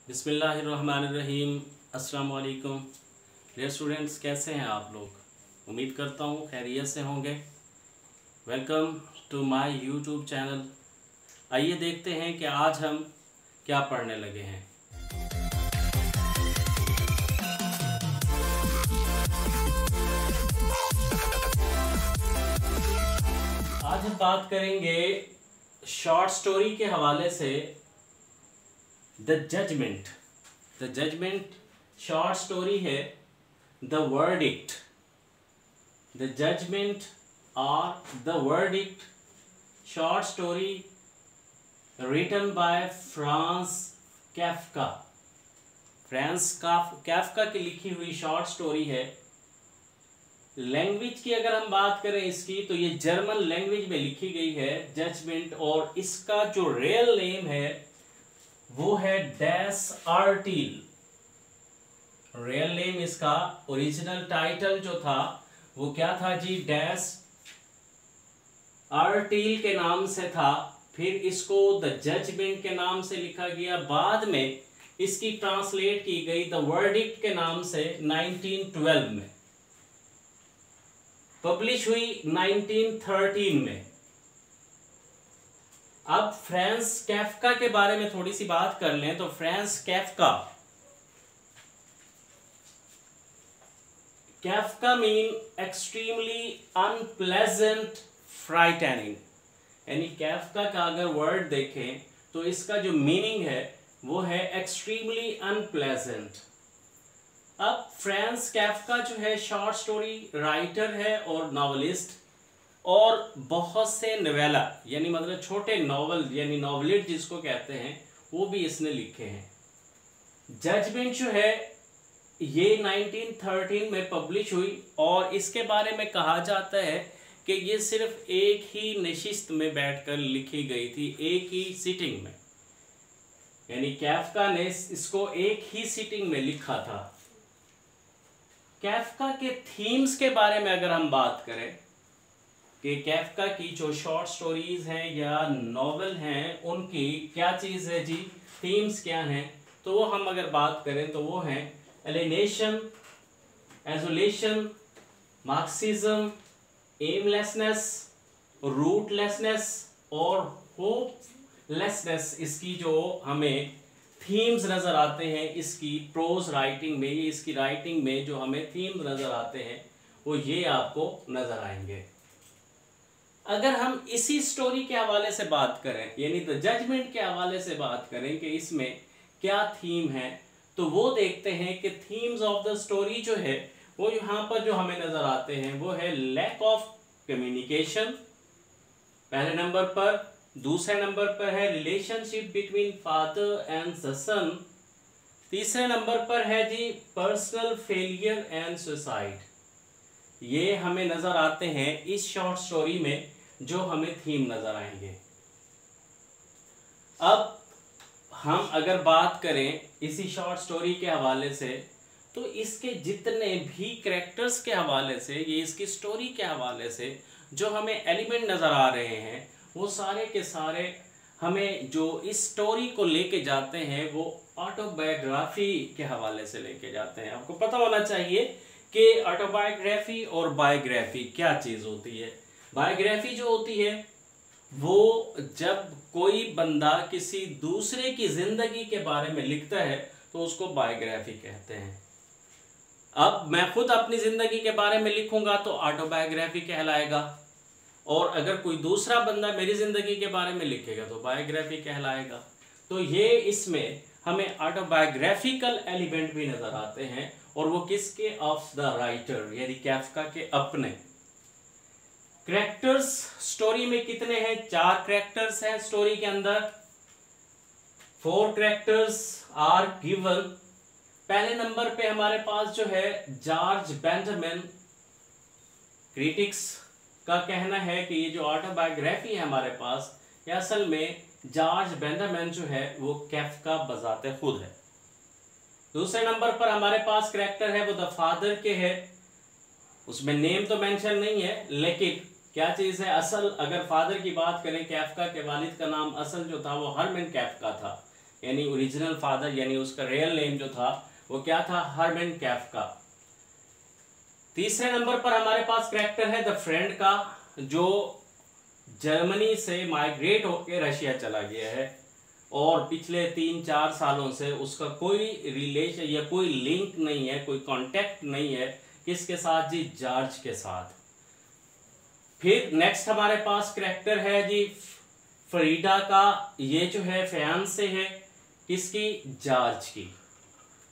बिस्मिल्लाहिर्रहमानिर्रहीम। अस्सलाम वालेकुम डियर स्टूडेंट्स, कैसे हैं आप लोग? उम्मीद करता हूँ खैरियत से होंगे। Welcome to my YouTube channel. आइए देखते हैं कि आज हम क्या पढ़ने लगे हैं। आज हम बात करेंगे शॉर्ट स्टोरी के हवाले से द जजमेंट शॉर्ट स्टोरी है। द वर्डिक्ट, द जजमेंट और the verdict short story written by Franz Kafka. Kafka की लिखी हुई शॉर्ट स्टोरी है। लैंग्वेज की अगर हम बात करें इसकी, तो ये जर्मन लैंग्वेज में लिखी गई है जजमेंट, और इसका जो रियल नेम है वो है डैस आर्टिल। रियल नेम इसका ओरिजिनल टाइटल जो था वो क्या था जी? डैस आर्टिल के नाम से था। फिर इसको द जजमेंट के नाम से लिखा गया। बाद में इसकी ट्रांसलेट की गई द वर्डिक्ट के नाम से 1912 में। पब्लिश हुई 1913 में। अब फ्रांस कैफ्का के बारे में थोड़ी सी बात कर लें तो Franz Kafka mean extremely unpleasant frightening. यानी कैफ्का का अगर वर्ड देखें तो इसका जो मीनिंग है वो है एक्सट्रीमली अनप्लेजेंट। अब फ्रांस कैफ्का जो है शॉर्ट स्टोरी राइटर है और नॉवेलिस्ट, और बहुत से नवेला यानी मतलब छोटे नॉवल यानी नॉवलिट जिसको कहते हैं वो भी इसने लिखे हैं। जजमेंट जो है ये 1913 में पब्लिश हुई, और इसके बारे में कहा जाता है कि ये सिर्फ एक ही नशिस्त में बैठकर लिखी गई थी, एक ही सिटिंग में। यानी कैफ्का ने इसको एक ही सिटिंग में लिखा था। कैफ्का के थीम्स के बारे में अगर हम बात करें कि कैफ्का की जो शॉर्ट स्टोरीज हैं या नॉवेल हैं उनकी क्या चीज़ है जी, थीम्स क्या हैं, तो वो हम अगर बात करें तो वो हैं alienation, isolation, Marxism, aimlessness, rootlessness और होपलेसनेस। इसकी जो हमें थीम्स नज़र आते हैं इसकी प्रोज राइटिंग में, ये इसकी राइटिंग में जो हमें थीम्स नज़र आते हैं वो ये आपको नज़र आएंगे। अगर हम इसी स्टोरी के हवाले से बात करें यानी द जजमेंट के हवाले से बात करें कि इसमें क्या थीम है, तो वो देखते हैं कि थीम्स ऑफ द स्टोरी जो है वो यहाँ पर जो हमें नज़र आते हैं वो है लैक ऑफ कम्युनिकेशन पहले नंबर पर। दूसरे नंबर पर है relationship between father and the son. तीसरे नंबर पर है जी पर्सनल फेलियर एंड सुसाइड। ये हमें नज़र आते हैं इस शॉर्ट स्टोरी में, जो हमें थीम नज़र आएंगे। अब हम अगर बात करें इसी शॉर्ट स्टोरी के हवाले से, तो इसके जितने भी कैरेक्टर्स के हवाले से, ये इसकी स्टोरी के हवाले से जो हमें एलिमेंट नज़र आ रहे हैं वो सारे के सारे हमें जो इस स्टोरी को लेके जाते हैं वो ऑटोबायोग्राफी के हवाले से लेके जाते हैं। आपको पता होना चाहिए कि ऑटोबायोग्राफी और बायोग्राफी क्या चीज़ होती है। बायोग्राफी जो होती है वो जब कोई बंदा किसी दूसरे की ज़िंदगी के बारे में लिखता है तो उसको बायोग्राफी कहते हैं। अब मैं खुद अपनी ज़िंदगी के बारे में लिखूंगा तो ऑटोबायोग्राफी कहलाएगा, और अगर कोई दूसरा बंदा मेरी ज़िंदगी के बारे में लिखेगा तो बायोग्राफी कहलाएगा। तो ये इसमें हमें ऑटोबायोग्राफिकल एलिमेंट भी नज़र आते हैं, और वो किसके? ऑफ द राइटर यानी कैफ्का के अपने। कैरेक्टर्स स्टोरी में कितने हैं? 4 कैरेक्टर्स हैं स्टोरी के अंदर। 4 कैरेक्टर्स आर गिवन। पहले नंबर पे हमारे पास जो है जॉर्ज बेंजामिन। क्रिटिक्स का कहना है कि ये जो ऑटोबायोग्राफी है हमारे पास, ये असल में जॉर्ज बेंजामिन जो है वो कैफ्का बजाते खुद है। दूसरे नंबर पर हमारे पास कैरेक्टर है वो द फादर के है। उसमें नेम तो मेंशन नहीं है, लेकिन क्या चीज़ है असल, अगर फादर की बात करें कैफ्का के वालिद का नाम असल जो था वो हरमन कैफ्का था। यानी ओरिजिनल फादर यानी उसका रियल नेम जो था वो क्या था, हरमैन कैफका। तीसरे नंबर पर हमारे पास कैरेक्टर है द फ्रेंड का, जो जर्मनी से माइग्रेट होकर रशिया चला गया है और पिछले 3-4 सालों से उसका कोई रिलेशन या कोई लिंक नहीं है, कोई कांटेक्ट नहीं है, किसके साथ जी, जॉर्ज के साथ। फिर नेक्स्ट हमारे पास कैरेक्टर है जी फरीदा का, ये जो है फियांसे है किसकी, जॉर्ज की।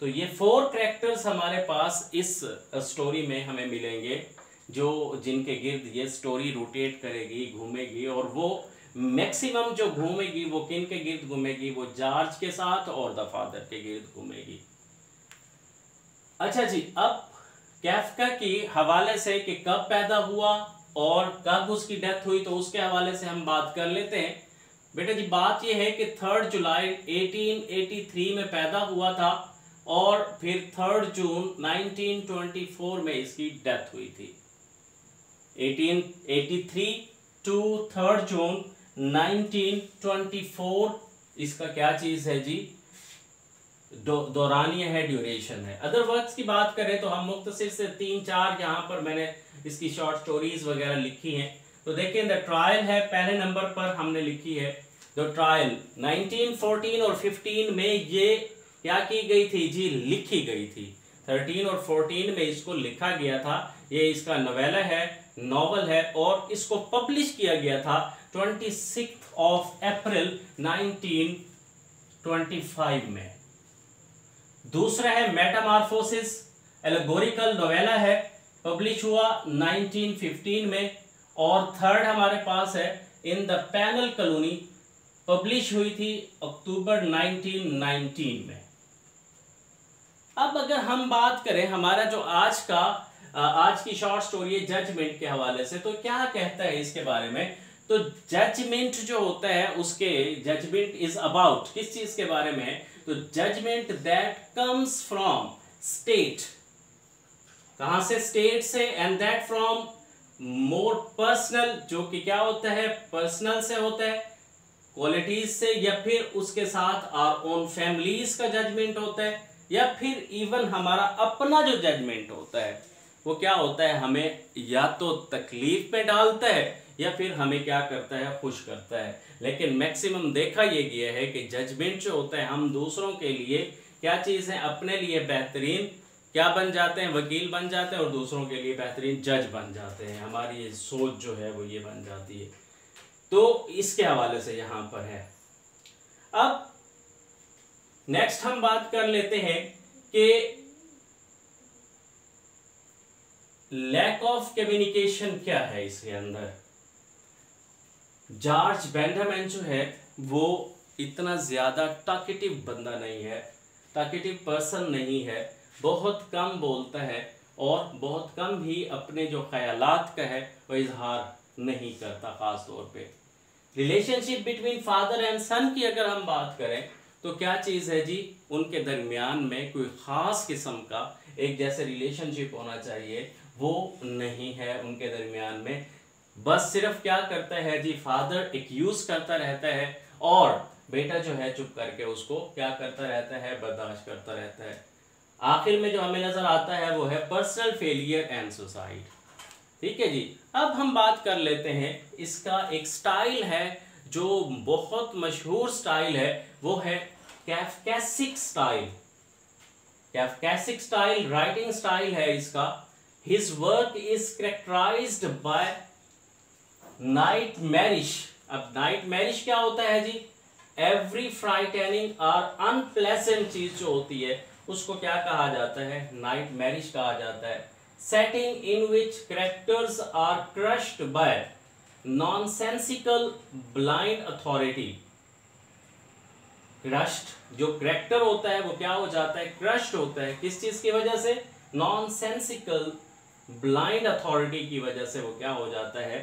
तो ये 4 कैरेक्टर्स हमारे पास इस स्टोरी में हमें मिलेंगे, जो जिनके गिर्द ये स्टोरी रोटेट करेगी, घूमेगी, और वो मैक्सिमम जो घूमेगी वो किन के गिर्द घूमेगी, वो जॉर्ज के साथ और द फादर के गिर्द घूमेगी। अच्छा जी, अब कैफका की हवाले से कि कब पैदा हुआ और कब उसकी डेथ हुई, तो उसके हवाले से हम बात कर लेते हैं। बेटा जी, बात यह है कि 3 जुलाई 1883 में पैदा हुआ था और फिर 3 जून 1924 में इसकी डेथ हुई थी। 1883 टू 3 जून 1924 इसका क्या चीज है जी, दौरानिया है, ड्यूरेशन है। अदर वर्क्स की बात करें तो हम मुख्तसर से 3-4 यहाँ पर मैंने इसकी शॉर्ट स्टोरीज वगैरह लिखी हैं। तो देखें, द ट्रायल है पहले नंबर पर हमने लिखी है। द ट्रायल 1914 और 15 में ये क्या की गई थी जी, लिखी गई थी। 13 और 14 में इसको लिखा गया था। ये इसका नवेला है, नॉवल है, और इसको पब्लिश किया गया था 26 अप्रैल 1925 में। दूसरा है मेटामॉर्फोसिस, एलेगोरिकल नोवेला है, पब्लिश हुआ 1915 में। और थर्ड हमारे पास है in the panel colony, publish हुई थी अक्टूबर 1919 में। अब अगर हम बात करें हमारा जो आज की शॉर्ट स्टोरी है जजमेंट के हवाले से, तो क्या कहता है इसके बारे में। तो जजमेंट जो होता है उसके जजमेंट इज अबाउट किस चीज के बारे में है, तो judgement that comes from state, कहां से, स्टेट से, and that from more personal, जो कि क्या होता है, पर्सनल से होता है, क्वालिटीज से, या फिर उसके साथ आवर ओन फैमिलीज का जजमेंट होता है, या फिर इवन हमारा अपना जो जजमेंट होता है वो क्या होता है, हमें या तो तकलीफ में डालता है या फिर हमें क्या करता है, खुश करता है। लेकिन मैक्सिमम देखा ये गया है कि जजमेंट जो होता है, हम दूसरों के लिए क्या चीज़ है, अपने लिए बेहतरीन क्या बन जाते हैं, वकील बन जाते हैं, और दूसरों के लिए बेहतरीन जज बन जाते हैं। हमारी ये सोच जो है वो ये बन जाती है। तो इसके हवाले से यहाँ पर है। अब नेक्स्ट हम बात कर लेते हैं कि लैक ऑफ कम्युनिकेशन क्या है इसके अंदर। जॉर्ज बेंजामिन जो है वो इतना ज्यादा टॉकेटिव बंदा नहीं है, टॉकेटिव पर्सन नहीं है, बहुत कम बोलता है और बहुत कम भी अपने जो ख्यालात का है वो इजहार नहीं करता। खास तौर पे रिलेशनशिप बिटवीन फादर एंड सन की अगर हम बात करें तो क्या चीज़ है जी, उनके दरमियान में कोई ख़ास किस्म का एक जैसे रिलेशनशिप होना चाहिए वो नहीं है उनके दरमियान में। बस सिर्फ क्या करता है जी, फादर एक्यूज करता रहता है और बेटा जो है चुप करके उसको क्या करता रहता है, बर्दाश्त करता रहता है। आखिर में जो हमें नजर आता है वो है पर्सनल फेलियर एंड सुसाइड। ठीक है जी। अब हम बात कर लेते हैं, इसका एक स्टाइल है जो बहुत मशहूर स्टाइल है, वो है कैफकेसिक स्टाइल। कैफकेसिक स्टाइल राइटिंग स्टाइल है इसका। His work is characterized by nightmarish। अब nightmarish क्या होता है जी, every frightening और unpleasant चीज जो होती है उसको क्या कहा जाता है, nightmarish कहा जाता है। Setting in which characters are crushed by nonsensical blind authority। crushed जो करेक्टर होता है वो क्या हो जाता है, क्रश्ड होता है। किस चीज की वजह से, नॉनसेंसिकल ब्लाइंड अथॉरिटी की वजह से वो क्या हो जाता है,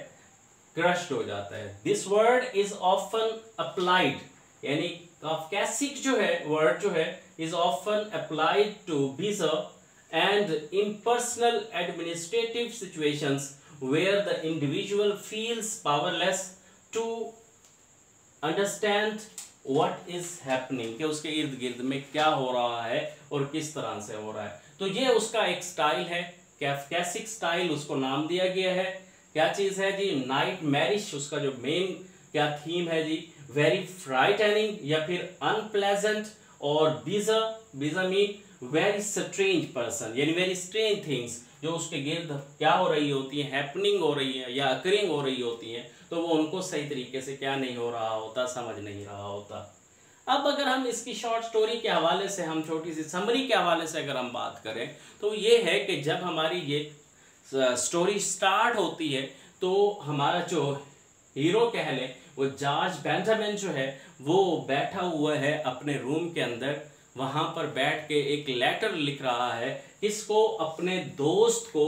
क्रश्ड हो जाता है। This word is often applied, यानी काफकेसिक जो है वर्ड जो है is often applied to bizarre and impersonal administrative situations where the individual feels powerless to understand what is happening, कि उसके इर्द गिर्द में क्या हो रहा है और किस तरह से हो रहा है। तो ये उसका एक स्टाइल है, कैफकेसिक स्टाइल उसको नाम दिया गया है। क्या चीज है जी, नाइटमेरिश उसका जो मेन क्या थीम है जी, वेरी फ्राइटनिंग या फिर अनप्लेजेंट, और बीजा मीन वेरी स्ट्रेंज पर्सन, यानी वेरी स्ट्रेंज थिंग्स जो उसके गिर्द क्या हो रही होती है, हैपनिंग हो रही है या अकरिंग हो रही होती है, तो वो उनको सही तरीके से क्या नहीं हो रहा होता, समझ नहीं रहा होता। अब अगर हम इसकी शॉर्ट स्टोरी के हवाले से, हम छोटी सी समरी के हवाले से अगर हम बात करें, तो ये है कि जब हमारी ये स्टोरी स्टार्ट होती है तो हमारा जो हीरो कह लें, वो जॉर्ज बेंजामिन जो है वो बैठा हुआ है अपने रूम के अंदर, वहां पर बैठ के एक लेटर लिख रहा है। किसको? अपने दोस्त को,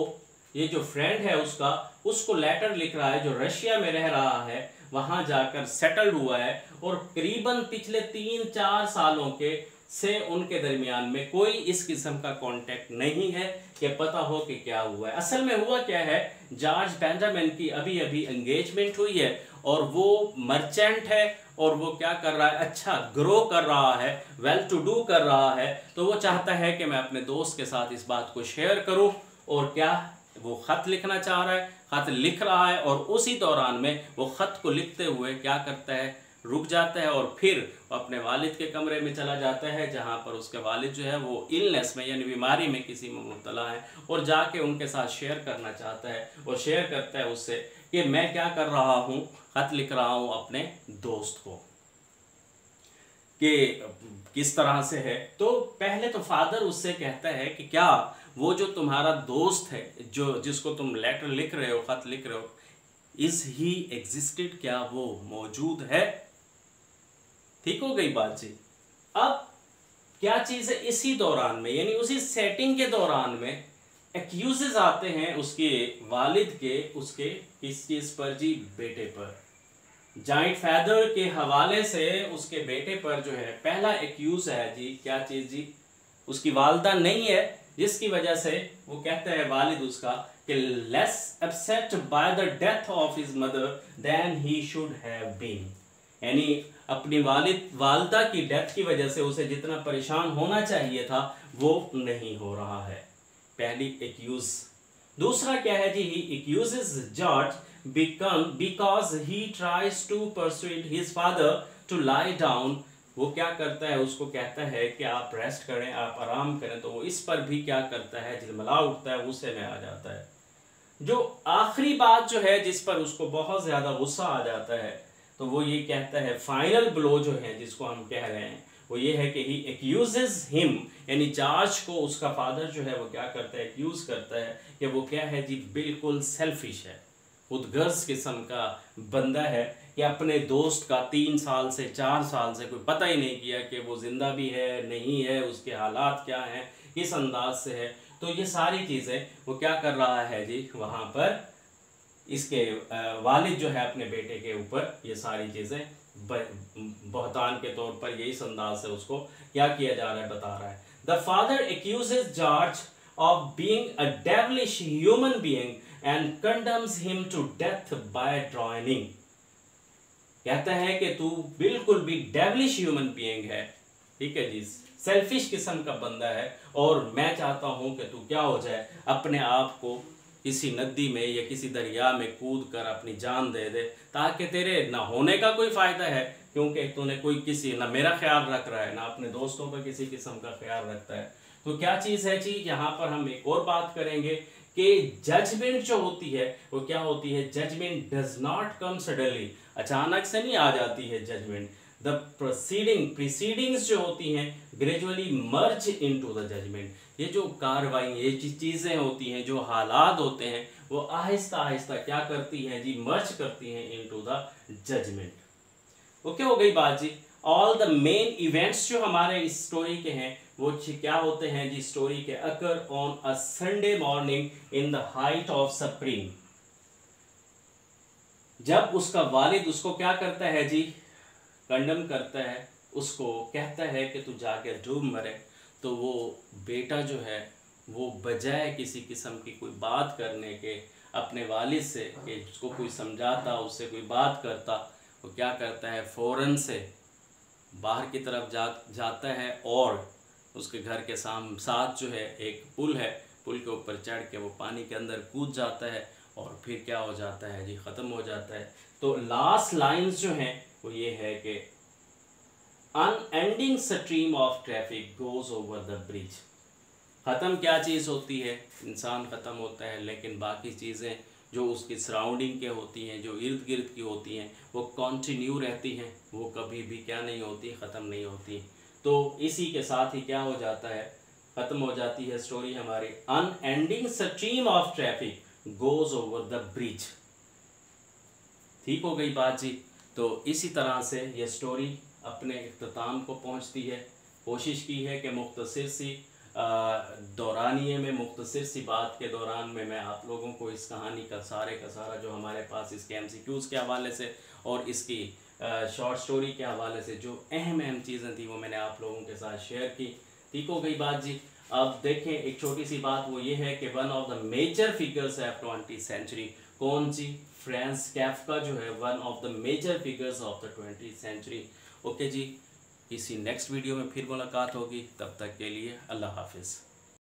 ये जो फ्रेंड है उसका, उसको लेटर लिख रहा है जो रशिया में रह रहा है, वहां जाकर सेटल्ड हुआ है, और करीबन पिछले 3-4 सालों के से उनके दरमियान में कोई इस किस्म का कांटेक्ट नहीं है कि पता हो कि क्या हुआ है। असल में हुआ क्या है, जॉर्ज बेंजामिन की अभी अभी एंगेजमेंट हुई है और वो मर्चेंट है और वो क्या कर रहा है, अच्छा ग्रो कर रहा है, वेल टू डू कर रहा है, तो वो चाहता है कि मैं अपने दोस्त के साथ इस बात को शेयर करूं, और क्या वो खत लिखना चाह रहा है, खत लिख रहा है, और उसी दौरान में वो खत को लिखते हुए क्या करता है, रुक जाता है और फिर अपने वालिद के कमरे में चला जाता है, जहां पर उसके वालिद जो है वो इलनेस में यानी बीमारी में किसी में मुब्तला है, और जाके उनके साथ शेयर करना चाहता है, और शेयर करता है उससे कि मैं क्या कर रहा हूं, खत लिख रहा हूं अपने दोस्त को कि किस तरह से है। तो पहले तो फादर उससे कहता है कि क्या वो जो तुम्हारा दोस्त है, जो जिसको तुम लेटर लिख रहे हो, खत लिख रहे हो, इज ही एग्जिस्टेड, क्या वो मौजूद है। ठीक हो गई बात जी। अब क्या चीज है, इसी दौरान में यानी उसी सेटिंग के दौरान में एक्यूजेस आते हैं उसके वालिद के, उसके किस चीज पर जी, बेटे पर। जाइंट फादर के हवाले से उसके बेटे पर जो है पहला एक्यूज है जी, क्या चीज जी, उसकी वालदा नहीं है, जिसकी वजह से वो कहता है वालिद उसका कि less upset by the death of his mother then he should have been, यानी अपनी वालदा की डेथ की वजह से उसे जितना परेशान होना चाहिए था वो नहीं हो रहा है। पहली एक्यूज। दूसरा क्या है जी, he accuses George because he tries to persuade his father to lie down. वो क्या करता है, उसको कहता है कि आप रेस्ट करें, आप आराम करें, तो वो इस पर भी क्या करता है, झिलमिला उठता है, गुस्से में आ जाता है। जो आखिरी बात जो है जिस पर उसको बहुत ज्यादा गुस्सा आ जाता है, तो वो ये कहता है, फाइनल ब्लो जो है जिसको हम कह रहे हैं, वो ये है कि ही एक्यूजेस हिम, यानी जॉर्ज को उसका फादर जो है वो क्या करता है, एक्यूज करता है कि वो क्या है जी, बिल्कुल सेल्फिश है, खुदगर्ज किस्म का बंदा है, कि अपने दोस्त का 3 साल से 4 साल से कोई पता ही नहीं किया कि वो जिंदा भी है नहीं है, उसके हालात क्या हैं, किस अंदाज से है। तो ये सारी चीज़ें वो क्या कर रहा है जी, वहाँ पर इसके वालिद जो है अपने बेटे के ऊपर ये सारी चीज़ें बहतान के तौर पर ये इस अंदाज से उसको क्या किया जा रहा है, बता रहा है। The father accuses George of being a devilish human being and condemns him to death by drowning. कहता है कि तू बिल्कुल भी डेविलिश ह्यूमन बीइंग है, ठीक है जी, सेल्फिश किस्म का बंदा है, और मैं चाहता हूं कि तू क्या हो जाए, अपने आप को किसी नदी में या किसी दरिया में कूद कर अपनी जान दे दे, ताकि तेरे ना होने का कोई फायदा है, क्योंकि तूने कोई किसी ना मेरा ख्याल रख रहा है ना अपने दोस्तों का किसी किस्म का ख्याल रखता है। तो क्या चीज़ है जी, यहाँ पर हम एक और बात करेंगे कि जजमेंट जो होती है वो क्या होती है, judgement does not come suddenly, अचानक से नहीं आ जाती है जजमेंट। द प्रीसीडिंग्स जो होती हैं gradually merge into the judgement. ये जो कार्रवाई, ये चीज़ें होती हैं, जो हालात होते हैं, वो आहिस्ता आहिस्ता क्या करती हैं जी, मर्ज करती हैं इनटू द जजमेंट। ओके हो गई बात जी। ऑल द मेन इवेंट्स जो हमारे इस स्टोरी के हैं वो क्या होते हैं जी, स्टोरी के occur on a Sunday morning in the height of spring. जब उसका वालिद उसको क्या करता है जी, कंडम करता है, उसको कहता है कि तू जाके डूब मरे, तो वो बेटा जो है वो बजाय किसी किस्म की कोई बात करने के अपने वालिद से कि उसको कोई समझाता, उससे कोई बात करता, वो क्या करता है, फौरन से बाहर की तरफ जाता है और उसके घर के साथ जो है एक पुल है, पुल के ऊपर चढ़ के वो पानी के अंदर कूद जाता है और फिर क्या हो जाता है जी, ख़त्म हो जाता है। तो लास्ट लाइंस जो हैं वो ये है कि unending stream of traffic goes over the bridge. ख़त्म क्या चीज़ होती है? इंसान ख़त्म होता है, लेकिन बाकी चीज़ें जो उसकी सराउंडिंग के होती हैं, जो इर्द गिर्द की होती हैं, वो कंटिन्यू रहती हैं, वो कभी भी क्या नहीं होती, ख़त्म नहीं होती। तो इसी के साथ ही क्या हो जाता है, ख़त्म हो जाती है स्टोरी हमारी। Unending stream of traffic goes over the bridge. ठीक हो गई बात जी। तो इसी तरह से ये स्टोरी अपने इख्तिताम को पहुंचती है। कोशिश की है कि मुख्तसर सी दौरानिए में, मुख्तसर सी बात के दौरान में मैं आप लोगों को इस कहानी का सारा जो हमारे पास इसके MCQs के हवाले से और इसकी शॉर्ट स्टोरी के हवाले से जो अहम चीज़ें थी वो मैंने आप लोगों के साथ शेयर की। ठीक हो गई बात जी। अब देखें एक छोटी सी बात, वो ये है कि one of the major figures of 20th century, कौन सी? फ्रांस कैफ्का जो है one of the major figures of the 20th century. Okay जी, किसी नेक्स्ट वीडियो में फिर मुलाकात होगी, तब तक के लिए अल्लाह हाफिज़।